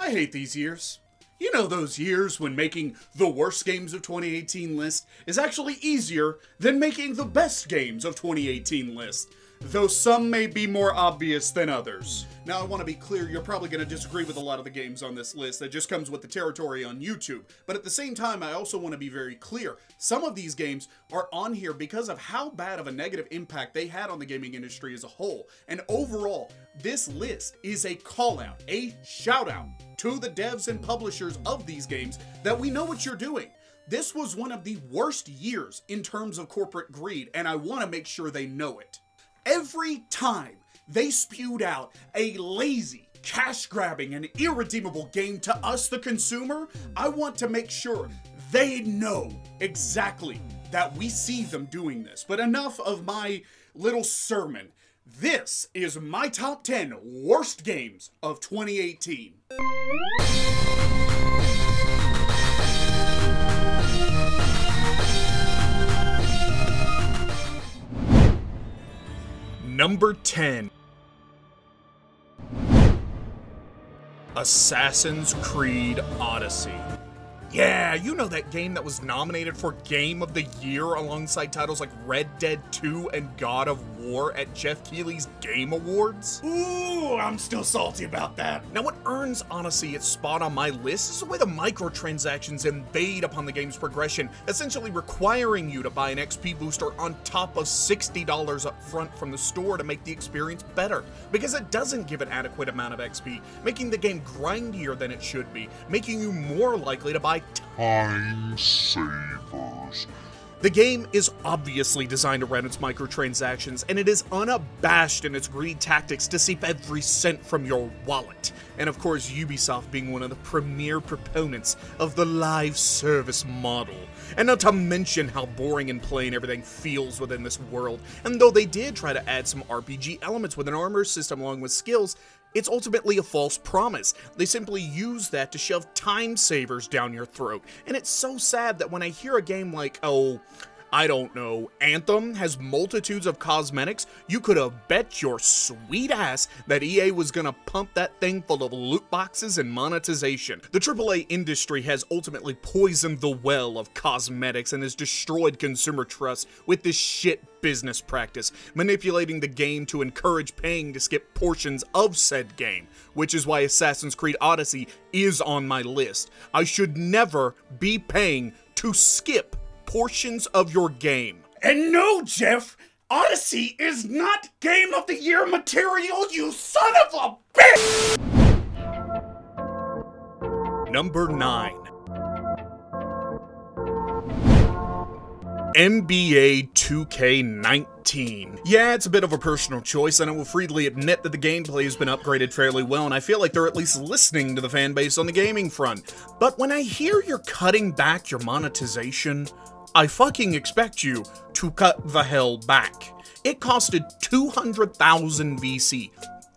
I hate these years. You know those years when making the worst games of 2018 list is actually easier than making the best games of 2018 list, though some may be more obvious than others. Now, I want to be clear, you're probably going to disagree with a lot of the games on this list. That just comes with the territory on YouTube. But at the same time, I also want to be very clear. Some of these games are on here because of how bad of a negative impact they had on the gaming industry as a whole. And overall, this list is a call-out, a shout-out to the devs and publishers of these games that we know what you're doing. This was one of the worst years in terms of corporate greed, and I want to make sure they know it. Every time they spewed out a lazy, cash-grabbing, and irredeemable game to us, the consumer, I want to make sure they know exactly that we see them doing this. But enough of my little sermon. This is my top 10 worst games of 2018. Number 10. Assassin's Creed Odyssey. Yeah, you know that game that was nominated for Game of the Year alongside titles like Red Dead 2 and God of War at Jeff Keighley's Game Awards? Ooh, I'm still salty about that. Now, what earns Odyssey its spot on my list is the way the microtransactions invade upon the game's progression, essentially requiring you to buy an XP booster on top of $60 up front from the store to make the experience better, because it doesn't give an adequate amount of XP, making the game grindier than it should be, making you more likely to buy time savers. The game is obviously designed around its microtransactions, and it is unabashed in its greed tactics to seep every cent from your wallet. And of course, Ubisoft being one of the premier proponents of the live service model. And not to mention how boring and plain everything feels within this world. And though they did try to add some RPG elements with an armor system along with skills, it's ultimately a false promise. They simply use that to shove time savers down your throat. And it's so sad that when I hear a game like, oh, I don't know, Anthem has multitudes of cosmetics, you could have bet your sweet ass that EA was gonna pump that thing full of loot boxes and monetization. The AAA industry has ultimately poisoned the well of cosmetics and has destroyed consumer trust with this shit business practice, manipulating the game to encourage paying to skip portions of said game, which is why Assassin's Creed Odyssey is on my list. I should never be paying to skip portions of your game. And no, Jeff, Odyssey is not Game of the Year material, you son of a bitch! Number 9. NBA 2K19. Yeah, it's a bit of a personal choice, and I will freely admit that the gameplay has been upgraded fairly well, and I feel like they're at least listening to the fan base on the gaming front. But when I hear you're cutting back your monetization, I fucking expect you to cut the hell back. It costed 200,000 VC,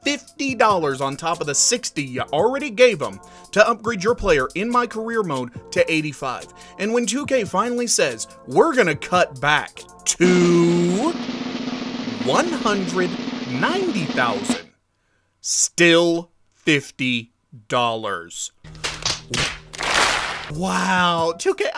$50 on top of the $60 you already gave them to upgrade your player in my career mode to 85. And when 2K finally says, we're gonna cut back to 190,000, still $50. Wow, 2K,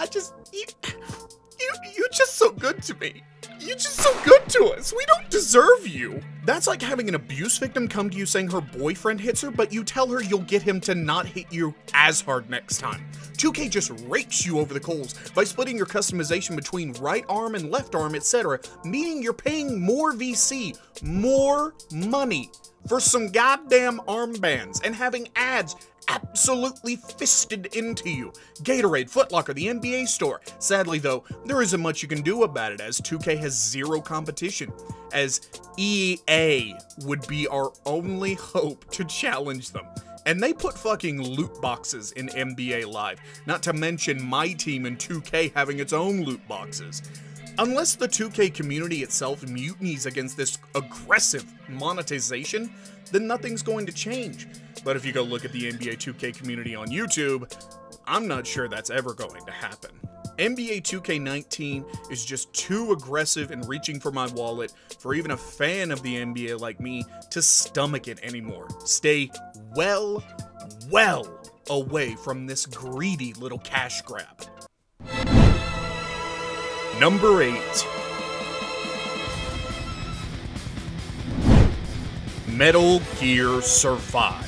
you're just so good to me. You're just so good to us. We don't deserve you. That's like having an abuse victim come to you saying her boyfriend hits her, but you tell her you'll get him to not hit you as hard next time. 2K just rakes you over the coals by splitting your customization between right arm and left arm, etc., meaning you're paying more VC, more money for some goddamn armbands and having ads absolutely fisted into you. Gatorade, Foot Locker, the NBA store. Sadly though, there isn't much you can do about it as 2K has zero competition, as EA would be our only hope to challenge them. And they put fucking loot boxes in NBA Live, not to mention my team in 2K having its own loot boxes. Unless the 2K community itself mutinies against this aggressive monetization, then nothing's going to change. But if you go look at the NBA 2K community on YouTube, I'm not sure that's ever going to happen. NBA 2K19 is just too aggressive in reaching for my wallet for even a fan of the NBA like me to stomach it anymore. Stay well well away from this greedy little cash grab. Number 8. Metal Gear Survive.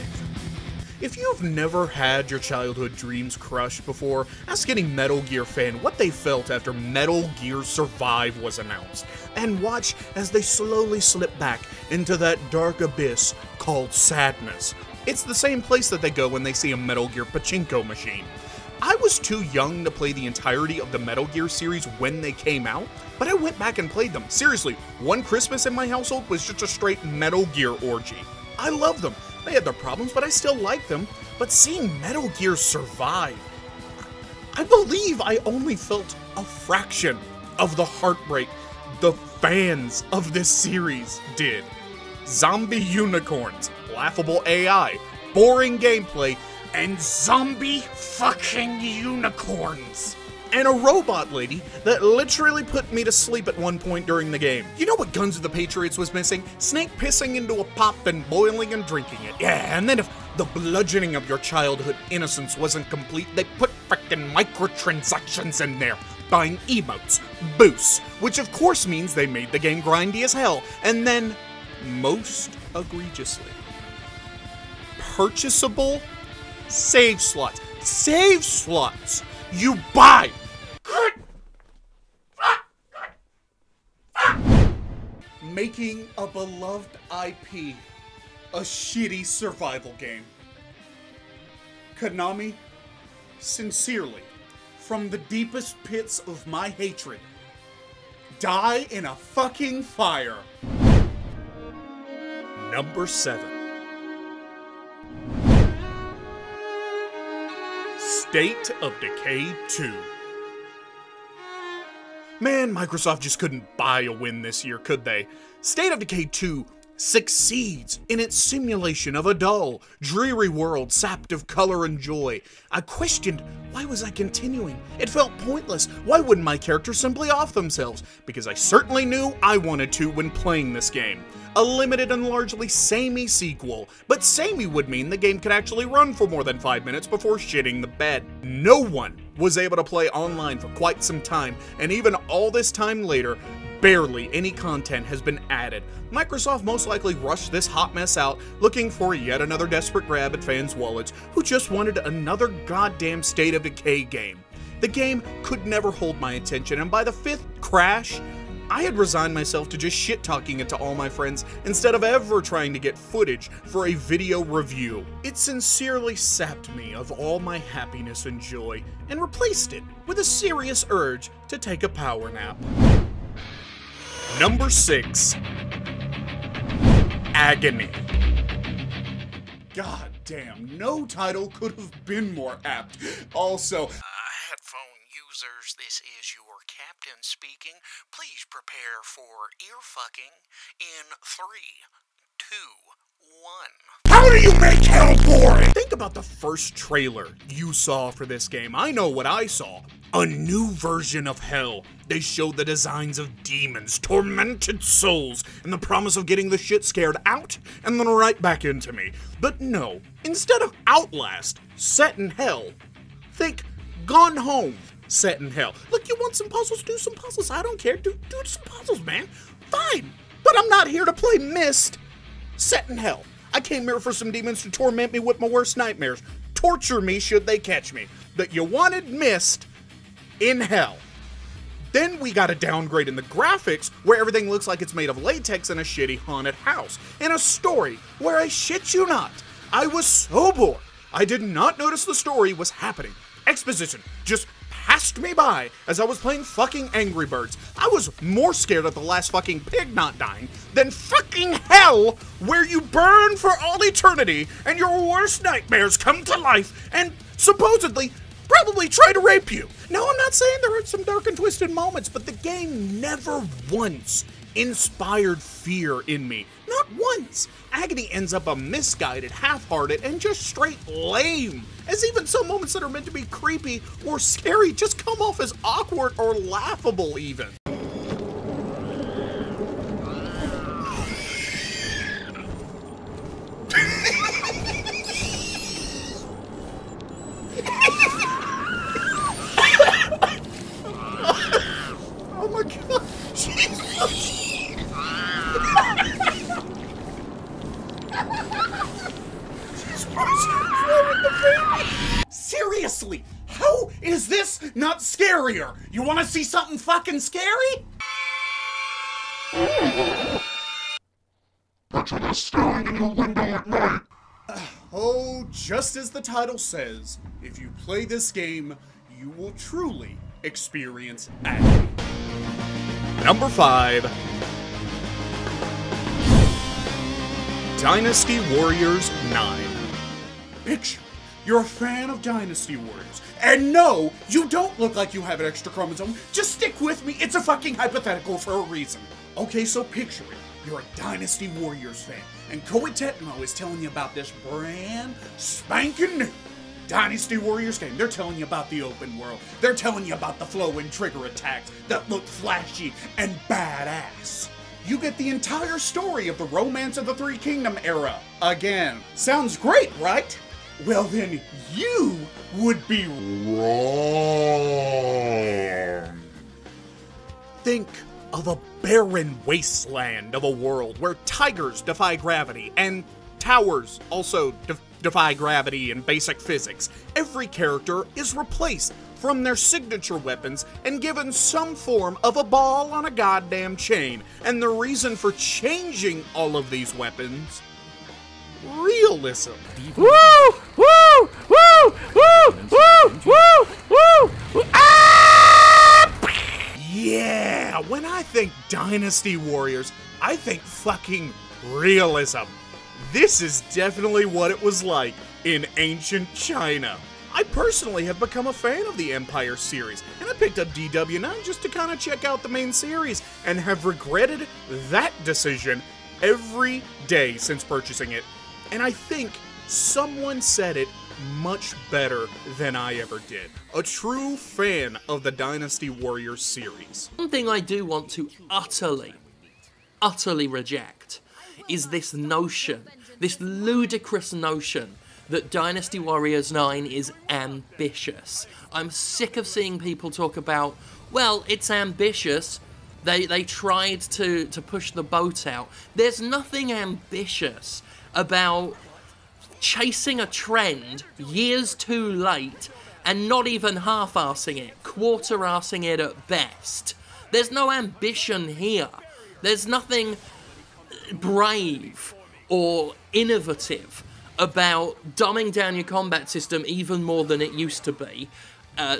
If you've never had your childhood dreams crushed before, ask any Metal Gear fan what they felt after Metal Gear Survive was announced, and watch as they slowly slip back into that dark abyss called sadness. It's the same place that they go when they see a Metal Gear pachinko machine. I was too young to play the entirety of the Metal Gear series when they came out, but I went back and played them. Seriously, one Christmas in my household was just a straight Metal Gear orgy. I love them. They had their problems, but I still liked them. But seeing Metal Gear Survive, I believe I only felt a fraction of the heartbreak the fans of this series did. Zombie unicorns, laughable AI, boring gameplay, and zombie fucking unicorns. And a robot lady that literally put me to sleep at one point during the game. You know what Guns of the Patriots was missing? Snake pissing into a pot, then boiling and drinking it. Yeah, and then if the bludgeoning of your childhood innocence wasn't complete, they put frickin' microtransactions in there. Buying emotes, boosts, which of course means they made the game grindy as hell. And then, most egregiously, purchasable save slots. Save slots you buy! Making a beloved IP a shitty survival game. Konami, sincerely, from the deepest pits of my hatred, die in a fucking fire. Number 7. State of Decay 2. Man, Microsoft just couldn't buy a win this year, could they? State of Decay 2 succeeds in its simulation of a dull, dreary world sapped of color and joy. I questioned, why was I continuing? It felt pointless. Why wouldn't my characters simply off themselves? Because I certainly knew I wanted to when playing this game. A limited and largely samey sequel, but samey would mean the game could actually run for more than 5 minutes before shitting the bed. No one was able to play online for quite some time, and even all this time later, barely any content has been added. Microsoft most likely rushed this hot mess out, looking for yet another desperate grab at fans' wallets who just wanted another goddamn State of Decay game. The game could never hold my attention, and by the 5th crash, I had resigned myself to just shit-talking it to all my friends instead of ever trying to get footage for a video review. It sincerely sapped me of all my happiness and joy and replaced it with a serious urge to take a power nap. Number 6. Agony. God damn, no title could have been more apt. Also, headphone users, this is your captain speaking. Please prepare for ear fucking in 3, 2, 1. How do you make hell boring? Think about the first trailer you saw for this game. I know what I saw. A new version of hell. They showed the designs of demons, tormented souls, and the promise of getting the shit scared out and then right back into me. But no, instead of Outlast, set in hell, think Gone Home, set in hell. Look, you want some puzzles? Do some puzzles. I don't care. Do some puzzles, man. Fine. But I'm not here to play Myst, set in hell. I came here for some demons to torment me with my worst nightmares. Torture me should they catch me. But you wanted Myst in hell. Then we got a downgrade in the graphics where everything looks like it's made of latex in a shitty haunted house. And a story where, I shit you not, I was so bored I did not notice the story was happening. Exposition just passed me by as I was playing fucking Angry Birds. I was more scared of the last fucking pig not dying than fucking hell, where you burn for all eternity and your worst nightmares come to life and supposedly probably try to rape you. Now, I'm not saying there aren't some dark and twisted moments, but the game never once inspired fear in me. Not once. Agony ends up a misguided, half-hearted, and just straight lame, as even some moments that are meant to be creepy or scary just come off as awkward or laughable even. Seriously, how is this not scarier? You want to see something fucking scary? Oh, just as the title says, if you play this game, you will truly experience agony. Number 5. Dynasty Warriors 9. Picture, you're a fan of Dynasty Warriors. And no, you don't look like you have an extra chromosome. Just stick with me, it's a fucking hypothetical for a reason. Okay, so picture it. You're a Dynasty Warriors fan, and Koei Tecmo is telling you about this brand spanking new Dynasty Warriors game. They're telling you about the open world. They're telling you about the flow and trigger attacks that look flashy and badass. You get the entire story of the Romance of the Three Kingdom era again. Sounds great, right? Well then, you would be wrong. Think of a barren wasteland of a world where tigers defy gravity and towers also defy gravity and basic physics. Every character is replaced from their signature weapons and given some form of a ball on a goddamn chain. And the reason for changing all of these weapons? Realism. Woo! Woo! Woo! Woo! Woo! Woo! Woo! Ah! Yeah, when I think Dynasty Warriors, I think fucking realism. This is definitely what it was like in ancient China. I personally have become a fan of the Empire series, and I picked up DW9 just to kind of check out the main series, and have regretted that decision every day since purchasing it. And I think someone said it much better than I ever did. A true fan of the Dynasty Warriors series. One thing I do want to utterly reject is this notion, this ludicrous notion that Dynasty Warriors 9 is ambitious. I'm sick of seeing people talk about, well, it's ambitious. They tried to push the boat out. There's nothing ambitious about chasing a trend years too late and not even half-arsing it, quarter-arsing it at best. There's no ambition here. There's nothing brave or innovative about dumbing down your combat system even more than it used to be,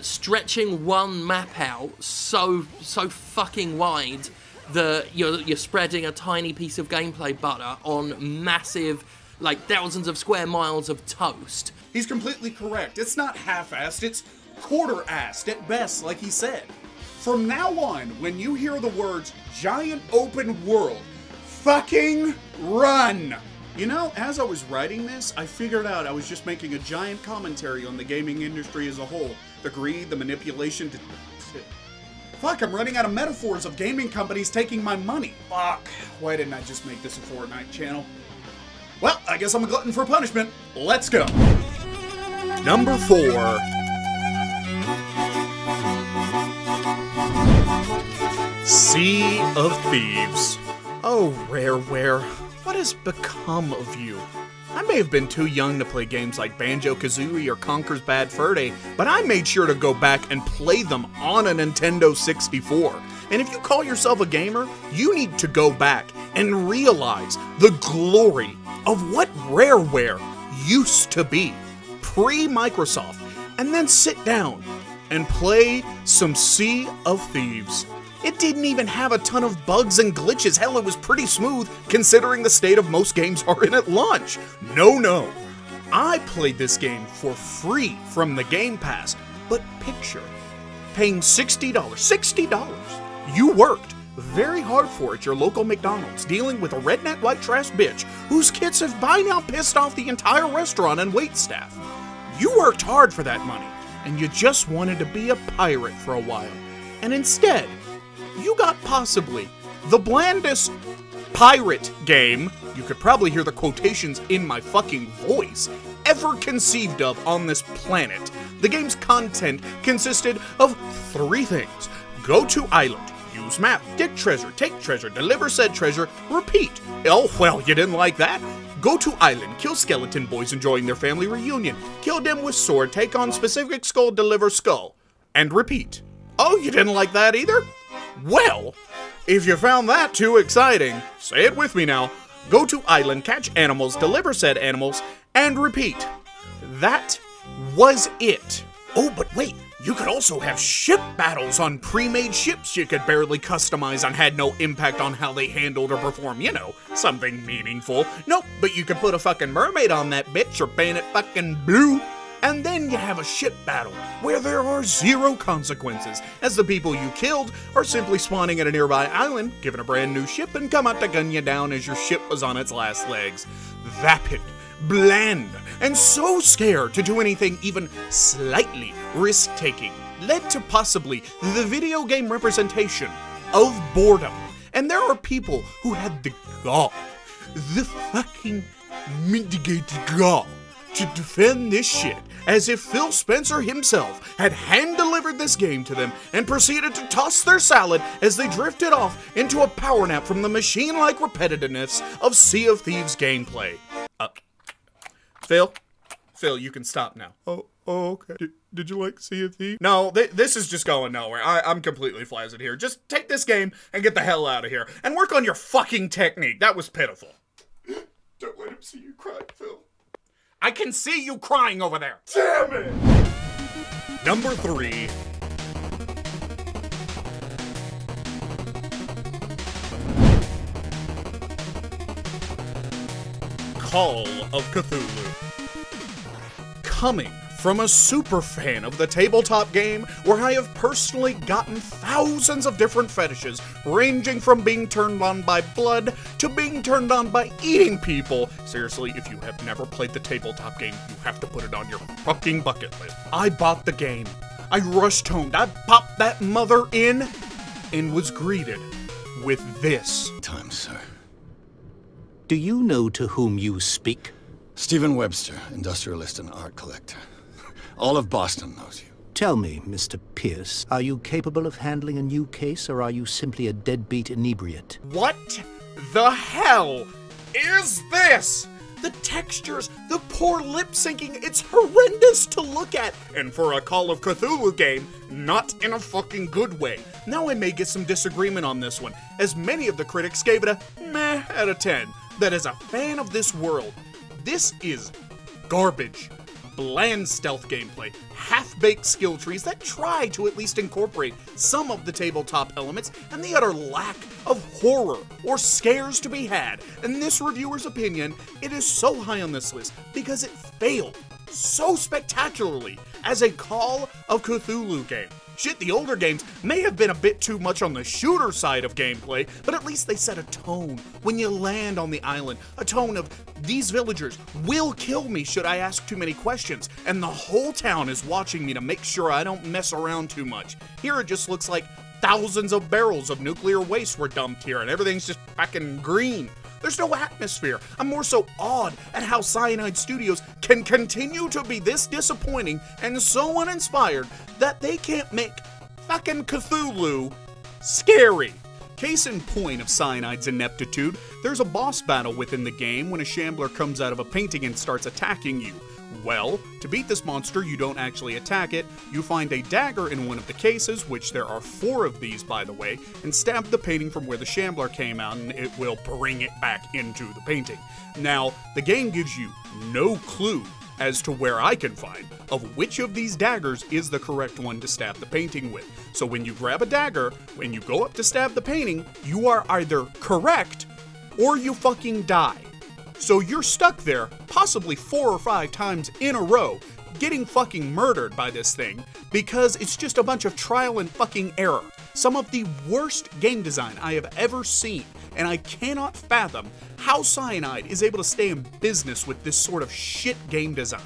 stretching one map out so fucking wide that you're spreading a tiny piece of gameplay butter on massive, like, thousands of square miles of toast. He's completely correct. It's not half-assed, it's quarter-assed at best, like he said. From now on, when you hear the words giant open world, fucking run! You know, as I was writing this, I figured out I was just making a giant commentary on the gaming industry as a whole. The greed, the manipulation, Fuck, I'm running out of metaphors of gaming companies taking my money. Fuck, why didn't I just make this a Fortnite channel? Well, I guess I'm a glutton for punishment. Let's go. Number 4. Sea of Thieves. Oh, Rareware, what has become of you? I may have been too young to play games like Banjo-Kazooie or Conker's Bad Fur Day, but I made sure to go back and play them on a Nintendo 64. And if you call yourself a gamer, you need to go back and realize the glory of what Rareware used to be, pre-Microsoft, and then sit down and play some Sea of Thieves. It didn't even have a ton of bugs and glitches. Hell, it was pretty smooth considering the state of most games are in at launch. No. I played this game for free from the Game Pass, but picture paying $60. You worked very hard for it at your local McDonald's, dealing with a redneck white trash bitch whose kids have by now pissed off the entire restaurant and waitstaff. You worked hard for that money, and you just wanted to be a pirate for a while. And instead, you got possibly the blandest pirate game, you could probably hear the quotations in my fucking voice, ever conceived of on this planet. The game's content consisted of 3 things. Go to island, use map, dig treasure, take treasure, deliver said treasure, repeat. Oh, well, you didn't like that? Go to island, kill skeleton boys enjoying their family reunion. Kill them with sword, take on specific skull, deliver skull. And repeat. Oh, you didn't like that either? Well, if you found that too exciting, say it with me now. Go to island, catch animals, deliver said animals, and repeat. That was it. Oh, but wait, you could also have ship battles on pre-made ships you could barely customize and had no impact on how they handled or performed, you know, something meaningful. Nope, but you could put a fucking mermaid on that bitch or paint it fucking blue. And then you have a ship battle, where there are 0 consequences, as the people you killed are simply spawning at a nearby island, given a brand new ship, and come out to gun you down as your ship was on its last legs. Vapid, bland, and so scared to do anything even slightly risk-taking, led to possibly the video game representation of boredom. And there are people who had the gall, the fucking mitigated gall, to defend this shit as if Phil Spencer himself had hand-delivered this game to them and proceeded to toss their salad as they drifted off into a power nap from the machine-like repetitiveness of Sea of Thieves gameplay. Phil, you can stop now. Oh, okay. Did you like Sea of Thieves? No, this is just going nowhere. I'm completely flaccid here. Just take this game and get the hell out of here. And work on your fucking technique. That was pitiful. Don't let him see you cry, Phil. I can see you crying over there. Damn it! Number 3. Call of Cthulhu. Coming from a super fan of the tabletop game, where I have personally gotten thousands of different fetishes, ranging from being turned on by blood to being turned on by eating people. Seriously, if you have never played the tabletop game, you have to put it on your fucking bucket list. I bought the game. I rush-toned. I popped that mother in and was greeted with this. Time, sir. Do you know to whom you speak? Stephen Webster, industrialist and art collector. All of Boston knows you. Tell me, Mr. Pierce, are you capable of handling a new case, or are you simply a deadbeat inebriate? What the hell is this? The textures, the poor lip syncing, it's horrendous to look at. And for a Call of Cthulhu game, not in a fucking good way. Now I may get some disagreement on this one, as many of the critics gave it a meh out of 10. That as a fan of this world, this is garbage. Bland stealth gameplay, half-baked skill trees that try to at least incorporate some of the tabletop elements, and the utter lack of horror or scares to be had. In this reviewer's opinion, it is so high on this list because it failed so spectacularly as a Call of Cthulhu game. Shit, the older games may have been a bit too much on the shooter side of gameplay, but at least they set a tone when you land on the island. A tone of, these villagers will kill me should I ask too many questions, and the whole town is watching me to make sure I don't mess around too much. Here it just looks like thousands of barrels of nuclear waste were dumped here, and everything's just fucking green. There's no atmosphere. I'm more so awed at how Cyanide Studios can continue to be this disappointing and so uninspired that they can't make fucking Cthulhu scary. Case in point of Cyanide's ineptitude, there's a boss battle within the game when a shambler comes out of a painting and starts attacking you. Well, to beat this monster, you don't actually attack it. You find a dagger in one of the cases, which there are 4 of these, by the way, and stab the painting from where the shambler came out, and it will bring it back into the painting. Now, the game gives you no clue as to where I can find of which of these daggers is the correct one to stab the painting with. So when you grab a dagger, when you go up to stab the painting, you are either correct or you fucking die. So you're stuck there, possibly 4 or 5 times in a row, getting fucking murdered by this thing, because it's just a bunch of trial and fucking error. Some of the worst game design I have ever seen, and I cannot fathom how Cyanide is able to stay in business with this sort of shit game design.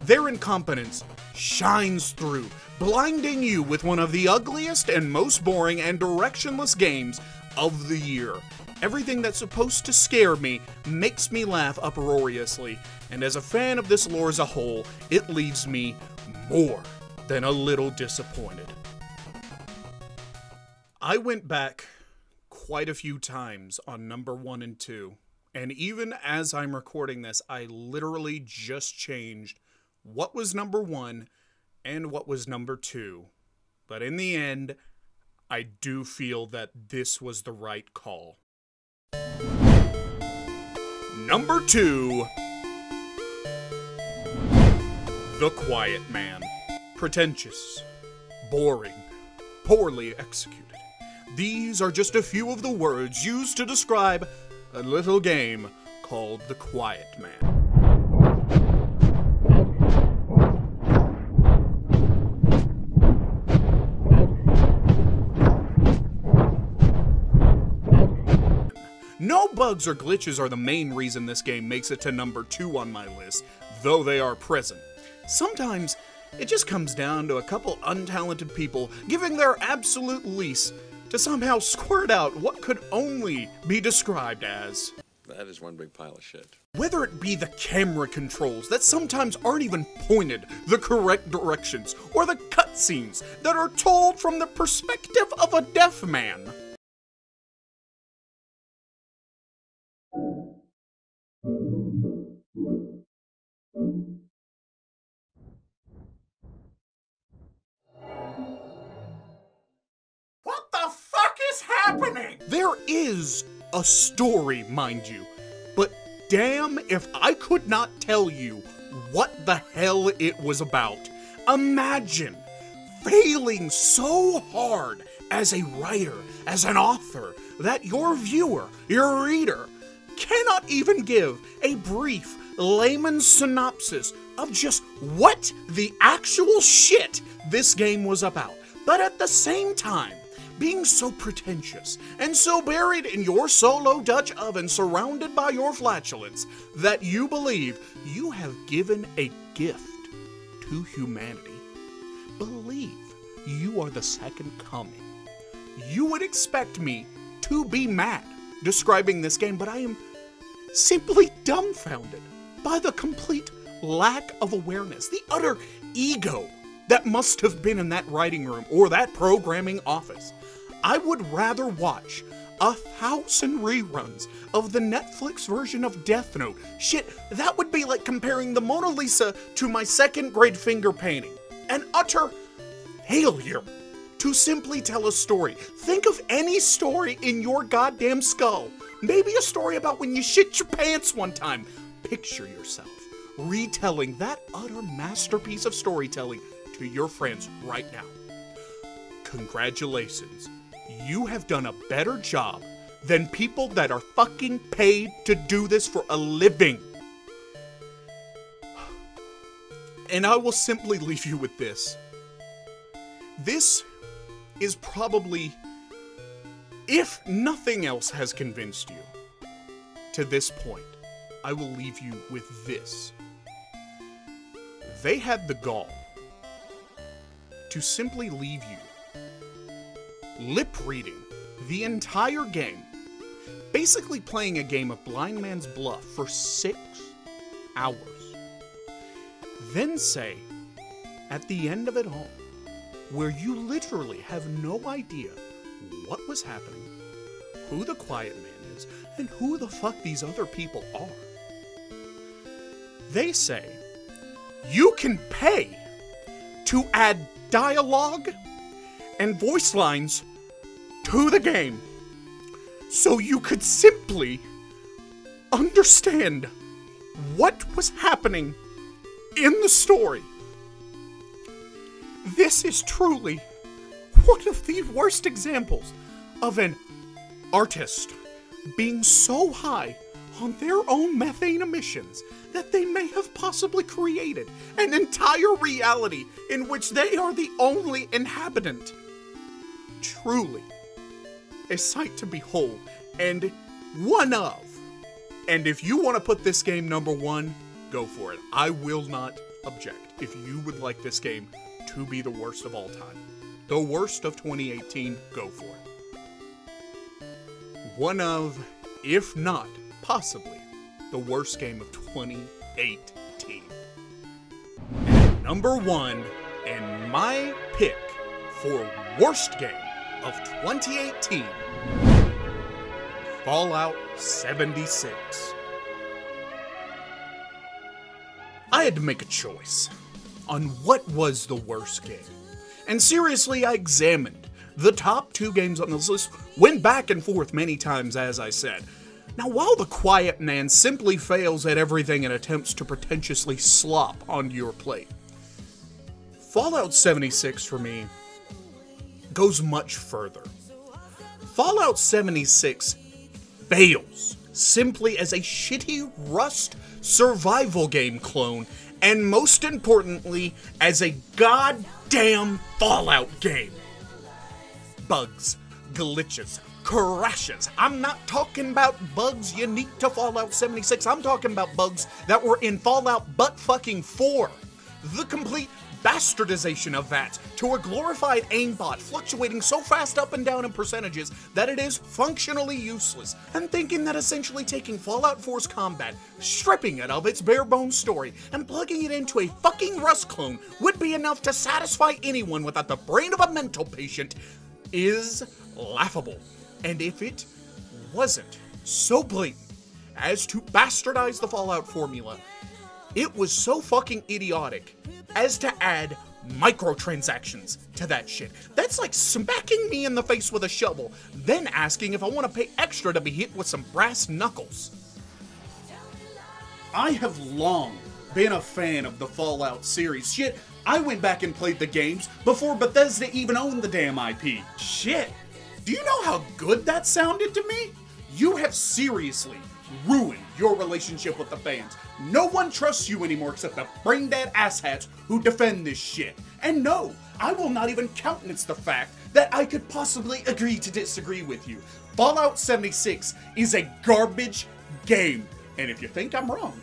Their incompetence shines through, blinding you with one of the ugliest and most boring and directionless games of the year. Everything that's supposed to scare me makes me laugh uproariously, and as a fan of this lore as a whole, it leaves me more than a little disappointed. I went back quite a few times on number 1 and 2. And even as I'm recording this, I literally just changed what was number 1 and what was number 2. But in the end, I do feel that this was the right call. Number 2. The Quiet Man. Pretentious, boring, poorly executed. These are just a few of the words used to describe a little game called The Quiet Man. No bugs or glitches are the main reason this game makes it to number 2 on my list, though they are present. Sometimes it just comes down to a couple untalented people giving their absolute least to somehow squirt out what could only be described as... That is one big pile of shit. Whether it be the camera controls that sometimes aren't even pointed the correct directions, or the cutscenes that are told from the perspective of a deaf man. What the fuck is happening? There is a story, mind you, but damn if I could not tell you what the hell it was about. Imagine failing so hard as a writer, as an author, that your viewer, your reader, cannot even give a brief layman's synopsis of just what the actual shit this game was about. But at the same time, being so pretentious and so buried in your solo Dutch oven surrounded by your flatulence that you believe you have given a gift to humanity. Believe you are the second coming. You would expect me to be mad describing this game, but I am simply dumbfounded by the complete lack of awareness, the utter ego that must have been in that writing room or that programming office. I would rather watch 1,000 reruns of the Netflix version of Death Note. Shit, that would be like comparing the Mona Lisa to my second grade finger painting. An utter failure to simply tell a story. Think of any story in your goddamn skull. Maybe a story about when you shit your pants one time. Picture yourself retelling that utter masterpiece of storytelling to your friends right now. Congratulations. You have done a better job than people that are fucking paid to do this for a living. And I will simply leave you with this. This is probably, if nothing else has convinced you to this point, I will leave you with this. They had the gall to simply leave you lip-reading the entire game, basically playing a game of blind man's bluff for 6 hours. Then say, at the end of it all, where you literally have no idea what was happening, who the Quiet Man is, and who the fuck these other people are. They say, you can pay to add dialogue and voice lines to the game so you could simply understand what was happening in the story. This is truly one of the worst examples of an artist being so high on their own methane emissions that they may have possibly created an entire reality in which they are the only inhabitant. Truly a sight to behold, and one of. And if you want to put this game number 1, go for it. I will not object if you would like this game to be the worst of all time. The worst of 2018, go for it. One of, if not, possibly, the worst game of 2018. And number 1, and my pick for worst game of 2018, Fallout 76. I had to make a choice on what was the worst game. And seriously, I examined the top 2 games on this list, went back and forth many times, as I said. Now, while The Quiet Man simply fails at everything and attempts to pretentiously slop onto your plate, Fallout 76 for me goes much further. Fallout 76 fails simply as a shitty Rust survival game clone, and most importantly, as a goddamn Fallout game. Bugs, glitches, crashes. I'm not talking about bugs unique to Fallout 76. I'm talking about bugs that were in Fallout butt-fucking 4. The complete bastardization of that to a glorified aimbot fluctuating so fast up and down in percentages that it is functionally useless, and thinking that essentially taking Fallout 4's combat, stripping it of its bare-bones story, and plugging it into a fucking Rust clone would be enough to satisfy anyone without the brain of a mental patient is laughable. And if it wasn't so blatant as to bastardize the Fallout formula, it was so fucking idiotic as to add microtransactions to that shit. That's like smacking me in the face with a shovel, then asking if I want to pay extra to be hit with some brass knuckles. I have long been a fan of the Fallout series. Shit, I went back and played the games before Bethesda even owned the damn IP. Shit, do you know how good that sounded to me? You have seriously ruined your relationship with the fans. No one trusts you anymore except the brain-dead asshats who defend this shit. And no, I will not even countenance the fact that I could possibly agree to disagree with you. Fallout 76 is a garbage game. And if you think I'm wrong,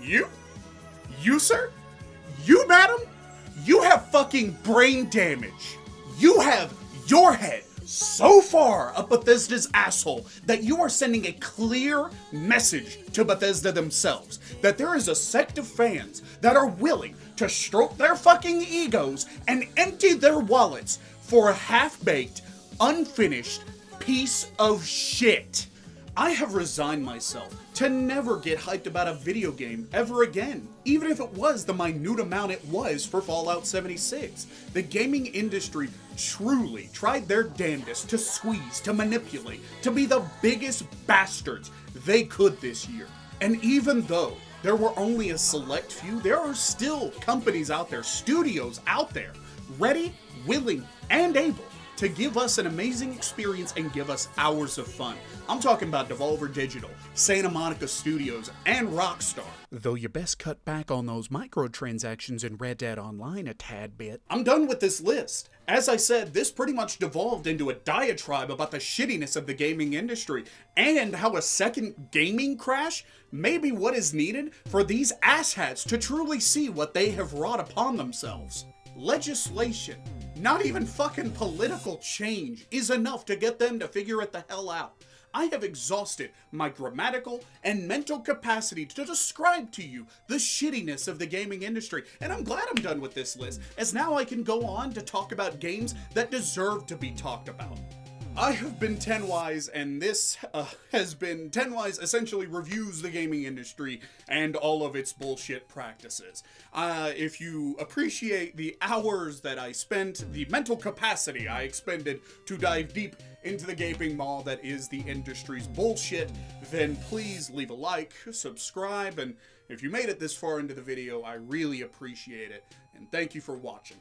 you sir, you madam, you have fucking brain damage. You have your head so far up Bethesda's asshole that you are sending a clear message to Bethesda themselves that there is a sect of fans that are willing to stroke their fucking egos and empty their wallets for a half-baked, unfinished piece of shit. I have resigned myself to never get hyped about a video game ever again, even if it was the minute amount it was for Fallout 76. The gaming industry truly tried their damnedest to squeeze, to manipulate, to be the biggest bastards they could this year. And even though there were only a select few, there are still companies out there, studios out there, ready, willing, and able to give us an amazing experience and give us hours of fun. I'm talking about Devolver Digital, Santa Monica Studios, and Rockstar. Though you best cut back on those microtransactions in Red Dead Online a tad bit. I'm done with this list. As I said, this pretty much devolved into a diatribe about the shittiness of the gaming industry and how a second gaming crash may be what is needed for these asshats to truly see what they have wrought upon themselves. Legislation, not even fucking political change, is enough to get them to figure it the hell out. I have exhausted my grammatical and mental capacity to describe to you the shittiness of the gaming industry, and I'm glad I'm done with this list, as now I can go on to talk about games that deserve to be talked about. I have been TenWise, and this has been TenWise essentially reviews the gaming industry and all of its bullshit practices. If you appreciate the hours that I spent, the mental capacity I expended to dive deep into the gaping maw that is the industry's bullshit, then please leave a like, subscribe, and if you made it this far into the video, I really appreciate it, and thank you for watching.